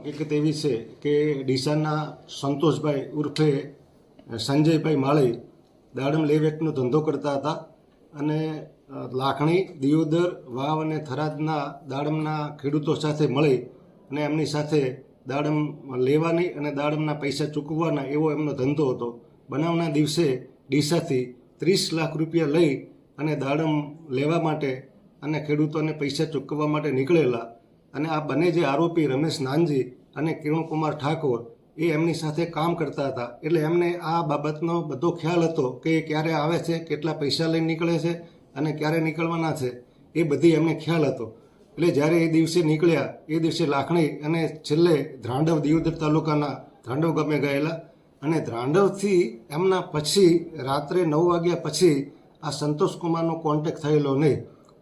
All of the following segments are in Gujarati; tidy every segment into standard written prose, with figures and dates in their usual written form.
હકીકત એવી છે કે ડીસાના સંતોષભાઈ ઉર્ફે સંજયભાઈ માળી દાડમ લે વેચનો ધંધો કરતા હતા અને લાખણી, દિયોદર, વાવ અને થરાદના દાડમના ખેડૂતો સાથે મળી અને એમની સાથે દાડમ લેવાની અને દાડમના પૈસા ચૂકવવાના એવો એમનો ધંધો હતો. બનાવના દિવસે ડીસાથી 30 લાખ રૂપિયા લઈ અને દાડમ લેવા માટે અને ખેડૂતોને પૈસા ચૂકવવા માટે નીકળેલા. અને આ બંને જે આરોપી રમેશ નાનજી અને કિરણકુમાર ઠાકોર એ એમની સાથે કામ કરતા હતા. એટલે એમને આ બાબતનો બધો ખ્યાલ હતો કે ક્યારે આવે છે, કેટલા પૈસા લઈને નીકળે છે અને ક્યારે નીકળવાના છે, એ બધી એમને ખ્યાલ હતો. એટલે જ્યારે એ દિવસે નીકળ્યા એ દિવસે લાખણી અને છેલ્લે ધ્રાંડવ, દિયોદર તાલુકાના ધ્રાંડવ ગામે ગયેલા અને ધ્રાંડવથી એમના પછી રાત્રે 9 વાગ્યા પછી આ સંતોષકુમારનો કોન્ટેક્ટ થયેલો નહીં.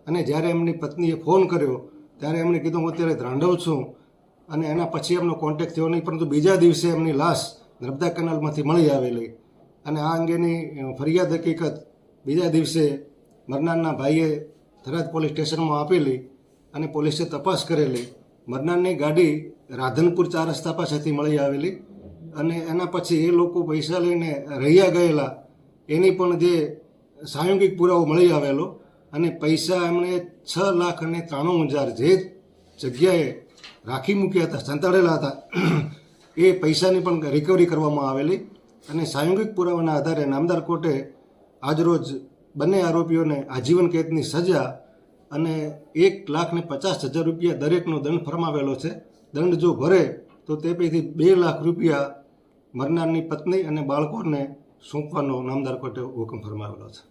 અને જ્યારે એમની પત્નીએ ફોન કર્યો ત્યારે એમણે કીધું હું અત્યારે ધ્રાંડવ છું અને એના પછી એમનો કોન્ટેક્ટ થયો નહીં. પરંતુ બીજા દિવસે એમની લાશ નર્મદા કેનાલમાંથી મળી આવેલી અને આ અંગેની ફરિયાદ હકીકત બીજા દિવસે મરનારના ભાઈએ થરાદ પોલીસ સ્ટેશનમાં આપેલી અને પોલીસે તપાસ કરેલી. મરનારની ગાડી રાધનપુર 4 રસ્તા પાસેથી મળી આવેલી અને એના પછી એ લોકો પૈસા લઈને રહ્યા ગયેલા એની પણ જે સાંયોગિક પુરાવો મળી આવેલો અને પૈસા એમણે 6,93,000 જે જગ્યાએ રાખી મૂક્યા હતા, સંતાડેલા હતા, એ પૈસાની પણ રિકવરી કરવામાં આવેલી. અને સાંયોગિક પુરાવાના આધારે નામદાર કોર્ટે આજરોજ બંને આરોપીઓને આજીવન કેદની સજા અને 1,50,000 રૂપિયા દરેકનો દંડ ફરમાવેલો છે. દંડ જો ભરે તો તે પૈકી 2 લાખ રૂપિયા મરનારની પત્ની અને બાળકોને સોંપવાનો નામદાર કોર્ટે હુકમ ફરમાવેલો છે.